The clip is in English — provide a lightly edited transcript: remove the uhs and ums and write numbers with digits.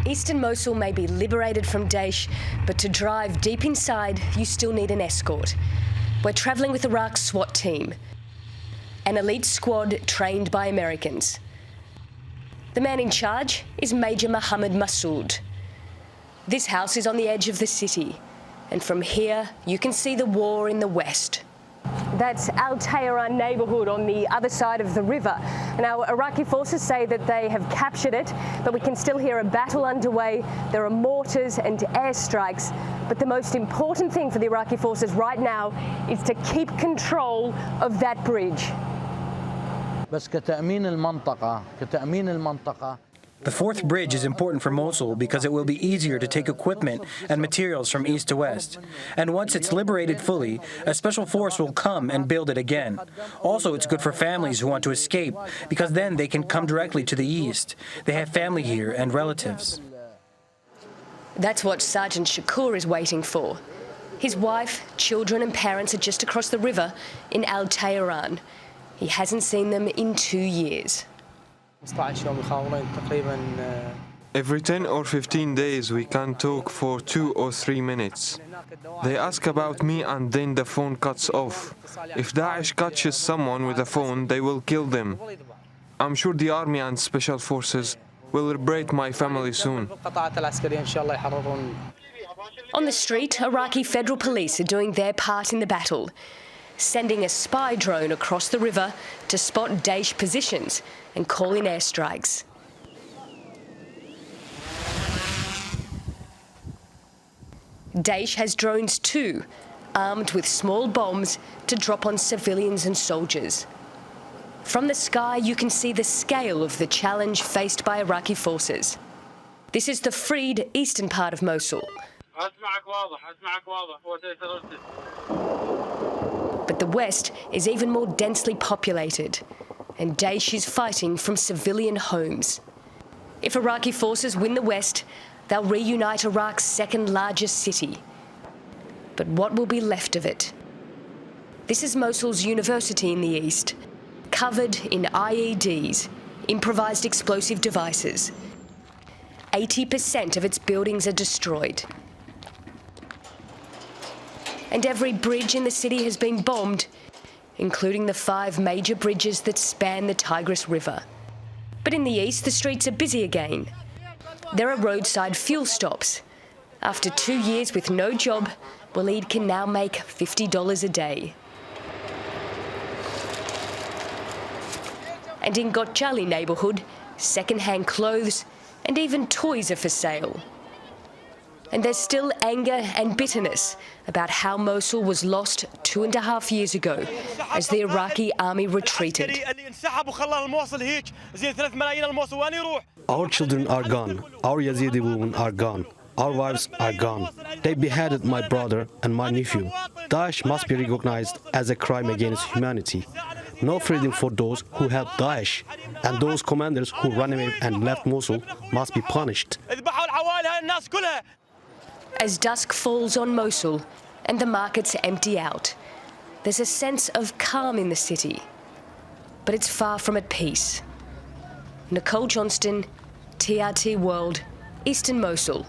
Eastern Mosul may be liberated from Daesh, but to drive deep inside, you still need an escort. We're travelling with Iraq's SWAT team, an elite squad trained by Americans. The man in charge is Major Mohammed Masood. This house is on the edge of the city, and from here you can see the war in the west. That's Al Tayran neighbourhood on the other side of the river. Now, Iraqi forces say that they have captured it, but we can still hear a battle underway. There are mortars and airstrikes. But the most important thing for the Iraqi forces right now is to keep control of that bridge. The fourth bridge is important for Mosul because it will be easier to take equipment and materials from east to west. And once it's liberated fully, a special force will come and build it again. Also, it's good for families who want to escape because then they can come directly to the east. They have family here and relatives. That's what Sergeant Shakur is waiting for. His wife, children and parents are just across the river in Al Tayran. He hasn't seen them in 2 years. Every 10 or 15 days we can talk for 2 or 3 minutes. They ask about me and then the phone cuts off. If Daesh catches someone with a phone, they will kill them. I'm sure the army and special forces will liberate my family soon. On the street, Iraqi federal police are doing their part in the battle, sending a spy drone across the river to spot Daesh positions and call in airstrikes. Daesh has drones too, armed with small bombs to drop on civilians and soldiers. From the sky, you can see the scale of the challenge faced by Iraqi forces. This is the freed eastern part of Mosul. But the west is even more densely populated, and Daesh is fighting from civilian homes. If Iraqi forces win the west, they'll reunite Iraq's second largest city. But what will be left of it? This is Mosul's university in the east, covered in IEDs, improvised explosive devices. 80% of its buildings are destroyed. And every bridge in the city has been bombed, including the 5 major bridges that span the Tigris River. But in the east, the streets are busy again. There are roadside fuel stops. After 2 years with no job, Waleed can now make $50 a day. And in Gotjali neighbourhood, second-hand clothes and even toys are for sale. And there's still anger and bitterness about how Mosul was lost 2.5 years ago as the Iraqi army retreated. Our children are gone. Our Yazidi women are gone. Our wives are gone. They beheaded my brother and my nephew. Daesh must be recognized as a crime against humanity. No freedom for those who helped Daesh, and those commanders who ran away and left Mosul must be punished. As dusk falls on Mosul and the markets empty out, there's a sense of calm in the city, but it's far from at peace. Nicole Johnston, TRT World, Eastern Mosul.